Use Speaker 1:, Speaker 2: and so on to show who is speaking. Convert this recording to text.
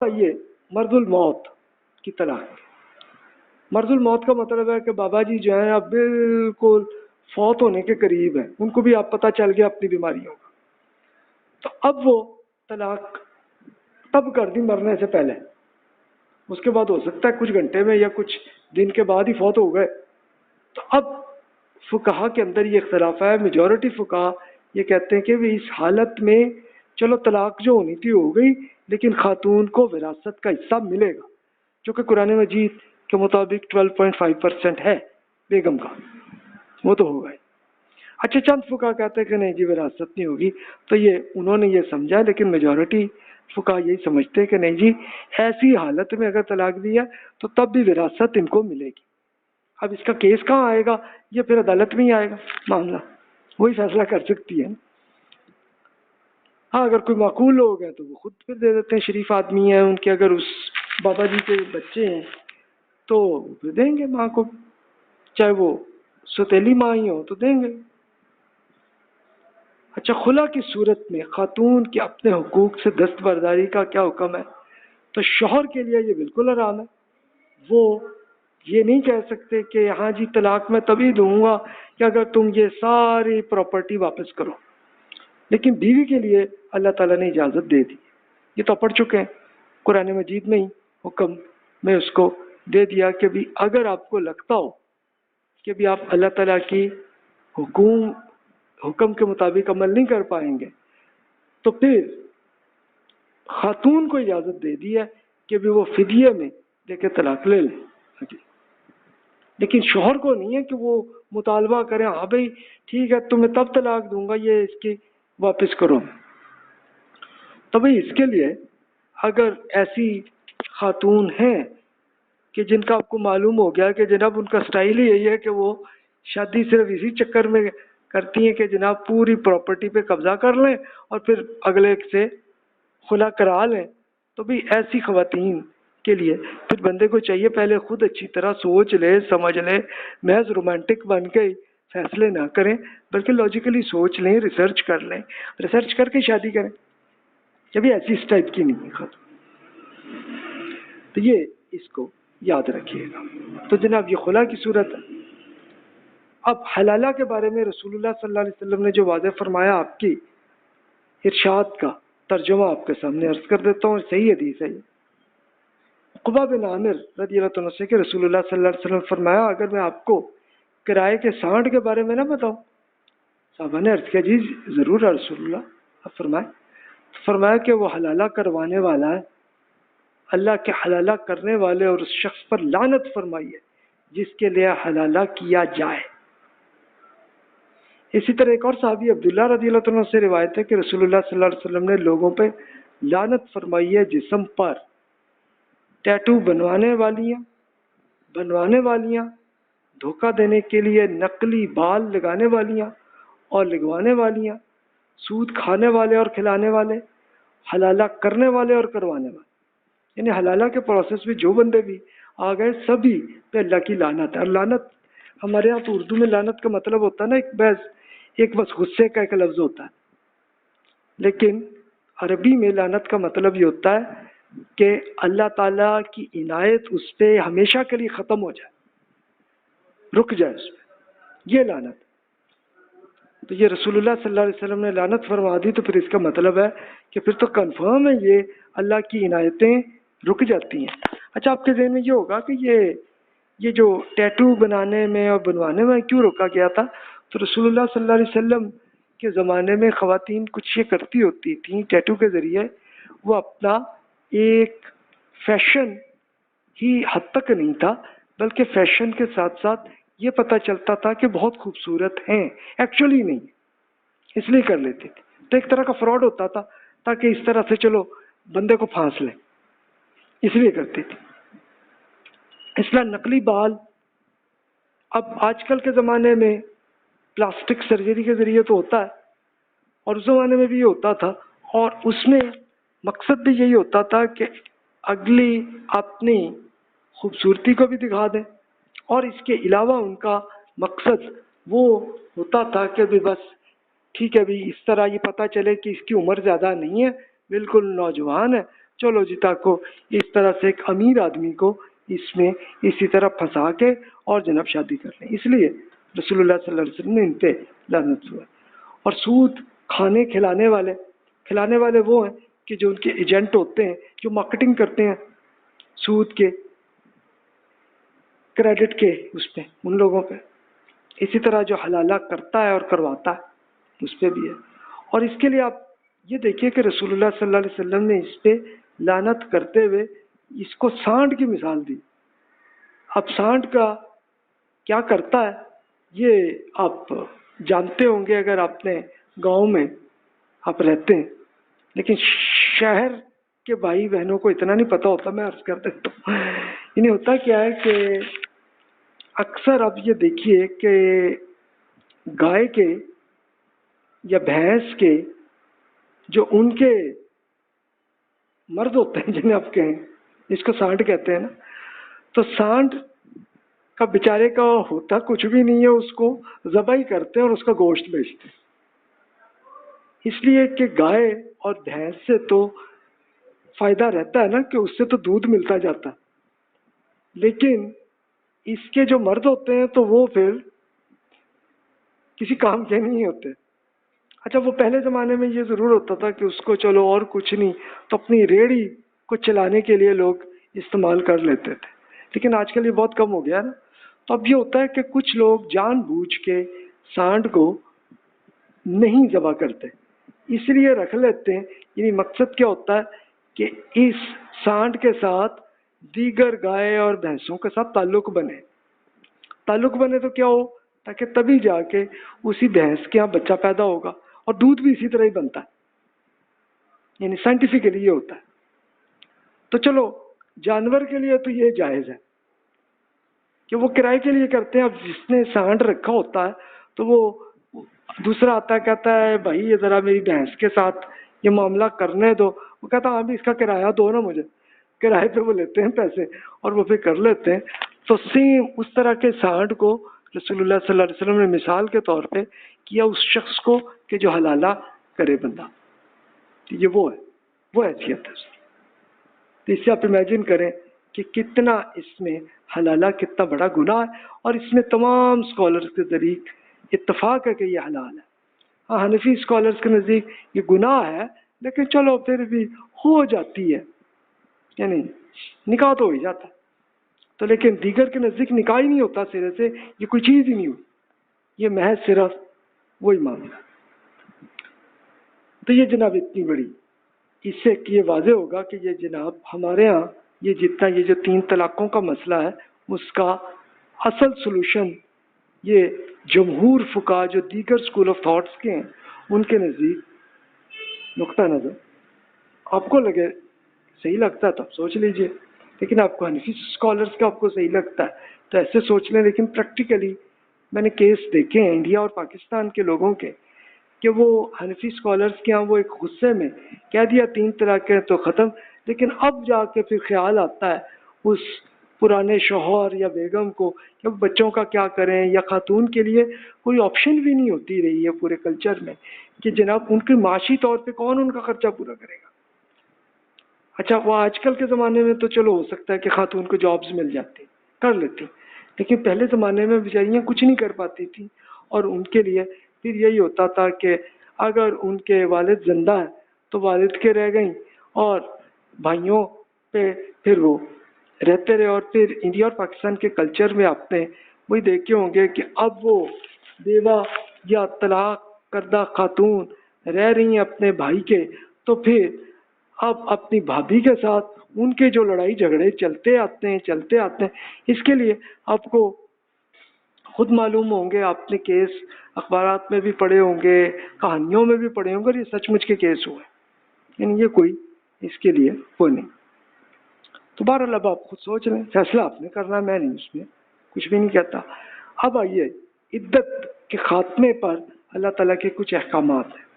Speaker 1: آئیے مرض الموت کی طلاق۔ مرض الموت کا مطلب ہے کہ بابا جی جو ہیں اب بالکل فوت ہونے کے قریب ہیں، ان کو بھی آپ پتہ چل گیا اپنی بیماریوں کا، تو اب وہ طلاق تب کر دی مرنے سے پہلے، اس کے بعد ہو سکتا ہے کچھ گھنٹے میں یا کچھ دن کے بعد ہی فوت ہو گئے۔ تو اب فقہا کے اندر یہ اختلاف ہے، میجورٹی فقہا یہ کہتے ہیں کہ اس حالت میں چلو طلاق جو ہونی تھی ہو گئی، لیکن خاتون کو وراثت کا حصہ ملے گا، جو کہ قرآن مجید کے مطابق 12.5% ہے بیگم کا، وہ تو ہوگا ہی۔ اچھا چند فقہا کہتے ہیں کہ نہیں جی وراثت نہیں ہوگی، تو یہ انہوں نے یہ سمجھا، لیکن میجورٹی فقہا یہی سمجھتے ہیں کہ نہیں جی ایسی حالت میں اگر طلاق دیا تو تب بھی وراثت ان کو ملے گی۔ اب اس کا کیس کہاں آئے گا؟ یہ پھر عدالت میں ہی آئے گا معاملہ، وہی فیصلہ کر سکتی ہے۔ ہاں اگر کوئی معقول لوگ ہیں تو وہ خود پھر دے دیتے ہیں، شریف آدمی ہیں ان کے، اگر اس بابا جی کے بچے ہیں تو پھر دیں گے ماں کو، چاہے وہ سوتیلی ماں ہی ہو تو دیں گے۔ اچھا خلا کی صورت میں خاتون کے اپنے حقوق سے دستبرداری کا کیا حکم ہے؟ تو شوہر کے لیے یہ بالکل حرام ہے، وہ یہ نہیں کہہ سکتے کہ ہاں جی طلاق میں تبھی دوں گا کہ اگر تم یہ ساری پراپرٹی واپس کرو، لیکن بیوی کے لیے اللہ تعالیٰ نے اجازت دے دی، یہ تو پڑھ چکے ہیں قرآن مجید میں ہی حکم میں اس کو دے دیا کہ بھی اگر آپ کو لگتا ہو کہ بھی آپ اللہ تعالیٰ کی حکم کے مطابق عمل نہیں کر پائیں گے تو پھر خاتون کو اجازت دے دی ہے کہ بھی وہ فدیے میں دے کے طلاق لے لیں، لیکن شوہر کو نہیں ہے کہ وہ مطالبہ کریں ہاں بھائی ٹھیک ہے تمہیں تب طلاق دوں گا یہ اس کی واپس کرو۔ تو بھائی اس کے لیے اگر ایسی خاتون ہیں کہ جن کا آپ کو معلوم ہو گیا کہ جناب ان کا سٹائل ہی یہی ہے کہ وہ شادی صرف اسی چکر میں کرتی ہیں کہ جناب پوری پراپرٹی پہ قبضہ کر لیں اور پھر اگلے سے خلا کرا لیں، تو بھی ایسی خواتین کے لیے پھر بندے کو چاہیے پہلے خود اچھی طرح سوچ لے سمجھ لے، محض رومانٹک بن کے فیصلے نہ کریں بلکہ لاجیکلی سوچ لیں، ریسرچ کر لیں، ریسرچ کر کے شادی کریں، جب یہ ایسی اس ٹائپ کی نہیں ہے خاتون۔ تو یہ اس کو یاد رکھیے گا۔ تو جناب یہ خلا کی صورت ہے۔ اب حلالہ کے بارے میں رسول اللہ صلی اللہ علیہ وسلم نے جو واضح فرمایا، آپ کی ارشاد کا ترجمہ آپ کے سامنے عرض کر دیتا ہوں، صحیح حدیث ہے یہ۔ عقبہ بن عامر رضی اللہ عنہ سے کہ رسول اللہ صلی اللہ علیہ وسلم فرمایا اگر میں آپ کو کرائے کے سانڈ کے بارے میں نہ بتاؤں؟ صحابہ نے عرض کیا جی ضرور یا رسول اللہ، اب فرمایا کہ وہ حلالہ کروانے والا ہے، اللہ کے حلالہ کرنے والے اور اس شخص پر لعنت فرمائی ہے جس کے لیے حلالہ کیا جائے۔ اسی طرح ایک اور صحابی عبداللہ رضی اللہ عنہ سے روایت ہے کہ رسول اللہ صلی اللہ علیہ وسلم نے لوگوں پہ لعنت فرمائی ہے جسم پر ٹیٹو بنوانے والیاں، دھوکہ دینے کے لیے نقلی بال لگانے والیاں اور لگوانے والیاں، سود کھانے والے اور کھلانے والے، حلالہ کرنے والے اور کروانے والے، یعنی حلالہ کے پروسیس میں جو بندے بھی آ گئے سبھی پہ اللہ کی لعنت ہے۔ اور لعنت ہمارے یہاں تو اردو میں لعنت کا مطلب ہوتا ہے نا ایک بس غصے کا ایک لفظ ہوتا ہے، لیکن عربی میں لعنت کا مطلب یہ ہوتا ہے کہ اللہ تعالیٰ کی عنایت اس پہ ہمیشہ کے لیے ختم ہو جائے، رک جائے اس پہ، یہ لعنت۔ تو یہ رسول اللہ صلی اللہ علیہ وسلم نے لعنت فرما دی، تو پھر اس کا مطلب ہے کہ پھر تو کنفرم ہے یہ اللہ کی عنایتیں رک جاتی ہیں۔ اچھا آپ کے ذہن میں یہ ہوگا کہ یہ جو ٹیٹو بنانے میں اور بنوانے میں کیوں روکا گیا تھا؟ تو رسول اللہ صلی اللہ علیہ وسلم کے زمانے میں خواتین کچھ یہ کرتی ہوتی تھیں ٹیٹو کے ذریعے، وہ اپنا ایک فیشن ہی حد تک نہیں تھا بلکہ فیشن کے ساتھ ساتھ یہ پتہ چلتا تھا کہ بہت خوبصورت ہیں، ایکچولی نہیں، اس لیے کر لیتے تھے۔ تو ایک طرح کا فراڈ ہوتا تھا تاکہ اس طرح سے چلو بندے کو پھانس لیں، اس لیے کرتے تھے۔ اس طرح نقلی بال اب آج کل کے زمانے میں پلاسٹک سرجری کے ذریعے تو ہوتا ہے، اور اس زمانے میں بھی یہ ہوتا تھا، اور اس میں مقصد بھی یہی ہوتا تھا کہ اگلی اپنی خوبصورتی کو بھی دکھا دیں، اور اس کے علاوہ ان کا مقصد وہ ہوتا تھا کہ بھی بس ٹھیک ہے بھی اس طرح یہ پتہ چلے کہ اس کی عمر زیادہ نہیں ہے، بالکل نوجوان ہے، چلو جی تاکہ اس طرح سے ایک امیر آدمی کو اس میں اسی طرح پھنسا کے اور جناب شادی کر لیں. اس لیے رسول اللہ صلی اللہ علیہ وسلم نے ان پہ لعنت ہوا. اور سود کھانے کھلانے والے وہ ہیں کہ جو ان کے ایجنٹ ہوتے ہیں، جو مارکیٹنگ کرتے ہیں سود کے، کریڈٹ کے، اس پہ ان لوگوں پہ. اسی طرح جو حلالہ کرتا ہے اور کرواتا ہے اس پہ بھی ہے. اور اس کے لیے آپ یہ دیکھیے کہ رسول اللہ صلی اللہ علیہ وسلم نے اس پہ لعنت کرتے ہوئے اس کو سانڈ کی مثال دی. اب سانڈ کا کیا کرتا ہے یہ آپ جانتے ہوں گے اگر آپ نے گاؤں میں آپ رہتے ہیں، لیکن شہر کے بھائی بہنوں کو اتنا نہیں پتہ ہوتا. میں عرض کر دیتا ہوں. انہیں ہوتا کیا ہے کہ اکثر آپ یہ دیکھیے کہ گائے کے یا بھینس کے جو ان کے مرد ہوتے ہیں، جنہیں آپ کہیں اس کو سانڈ کہتے ہیں نا، تو سانڈ کا بیچارے کا ہوتا کچھ بھی نہیں ہے، اس کو ذبح ہی کرتے ہیں اور اس کا گوشت بیچتے ہیں. اس لیے کہ گائے اور بھینس سے تو فائدہ رہتا ہے نا کہ اس سے تو دودھ ملتا جاتا ہے، لیکن اس کے جو مرد ہوتے ہیں تو وہ پھر کسی کام کے نہیں ہوتے. اچھا وہ پہلے زمانے میں یہ ضرور ہوتا تھا کہ اس کو چلو اور کچھ نہیں تو اپنی ریڑھی کو چلانے کے لیے لوگ استعمال کر لیتے تھے، لیکن آج کل یہ بہت کم ہو گیا نا. تو اب یہ ہوتا ہے کہ کچھ لوگ جان بوجھ کے سانڈ کو نہیں ذبح کرتے، اس لیے رکھ لیتے ہیں. یعنی مقصد کیا ہوتا ہے کہ اس سانڈ کے ساتھ دیگر گائے اور بھینسوں کے ساتھ تعلق بنے تو کیا ہو، تاکہ تبھی جا کے اسی بھینس کے یہاں بچہ پیدا ہوگا اور دودھ بھی اسی طرح ہی بنتا ہے. یعنی سائنٹیفکلی یہ ہوتا ہے. تو چلو جانور کے لیے تو یہ جائز ہے کہ وہ کرائے کے لیے کرتے ہیں. اب جس نے سانڈ رکھا ہوتا ہے تو وہ دوسرا آتا ہے کہتا ہے بھائی یہ ذرا میری بھینس کے ساتھ یہ معاملہ کرنے دو. وہ کہتا ہاں بھی اس کا کرایہ دو نا مجھے. کرائے پہ وہ لیتے ہیں پیسے اور وہ پھر کر لیتے ہیں. تو سیم اس طرح کے سانڈ کو رسول اللہ صلی اللہ علیہ وسلم نے مثال کے طور پہ کیا اس شخص کو کہ جو حلالہ کرے بندہ. یہ وہ حیثیت ہے. تو اس سے آپ امیجن کریں کہ کتنا اس میں حلالہ کتنا بڑا گناہ ہے. اور اس میں تمام اسکالرس کے ذریعے اتفاق ہے کہ یہ حلال ہے. ہاں حنفی اسکالرس کے نزدیک یہ گناہ ہے، لیکن چلو پھر بھی ہو جاتی ہے، یعنی نکاح تو ہو ہی جاتا ہے. تو لیکن دیگر کے نزدیک نکاح ہی نہیں ہوتا سرے سے، یہ کوئی چیز ہی نہیں ہوئی، یہ محض صرف وہی معاملہ. تو یہ جناب اتنی بڑی، اس سے یہ واضح ہوگا کہ یہ جناب ہمارے ہاں یہ جتنا یہ جو 3 طلاقوں کا مسئلہ ہے اس کا اصل سلوشن یہ جمہور فقہا جو دیگر اسکول آف تھاٹس کے ہیں ان کے نزدیک نقطہ نظر آپ کو لگے صحیح لگتا ہے تو آپ سوچ لیجئے، لیکن آپ کو حنفی اسکالرس کا آپ کو صحیح لگتا ہے تو ایسے سوچ لیں. لیکن پریکٹیکلی میں نے کیس دیکھے ہیں انڈیا اور پاکستان کے لوگوں کے کہ وہ حنفی اسکالرس کے ہاں وہ ایک غصے میں کہہ دیا 3 طلاقیں تو ختم، لیکن اب جا کے پھر خیال آتا ہے اس پرانے شوہر یا بیگم کو کہ بچوں کا کیا کریں، یا خاتون کے لیے کوئی آپشن بھی نہیں ہوتی رہی ہے پورے کلچر میں کہ جناب ان کے معاشی طور پہ کون ان کا خرچہ پورا کرے گا. اچھا وہ آج کل کے زمانے میں تو چلو ہو سکتا ہے کہ خاتون کو جابز مل جاتی کر لیتی، لیکن پہلے زمانے میں بیچاریاں کچھ نہیں کر پاتی تھیں اور ان کے لیے پھر یہی ہوتا تھا کہ اگر ان کے والد زندہ ہیں تو والد کے رہ گئیں اور بھائیوں پہ پھر وہ رہتے رہے. اور پھر انڈیا اور پاکستان کے کلچر میں آپ نے وہی دیکھے ہوں گے کہ اب وہ بیوہ یا طلاق کردہ خاتون رہ رہی ہیں اپنے بھائی کے، تو پھر اب اپنی بھابھی کے ساتھ ان کے جو لڑائی جھگڑے چلتے آتے ہیں اس کے لیے آپ کو خود معلوم ہوں گے، آپ نے کیس اخبارات میں بھی پڑھے ہوں گے، کہانیوں میں بھی پڑھے ہوں گے، یہ سچ مچ کے کیس ہوئے، یعنی یہ کوئی اس کے لیے وہ نہیں. تو بہرحال اب آپ خود سوچ لیں، فیصلہ آپ نے کرنا، میں نہیں اس میں کچھ بھی نہیں کہتا. اب آئیے عدت کے خاتمے پر اللہ تعالیٰ کے کچھ احکامات ہیں.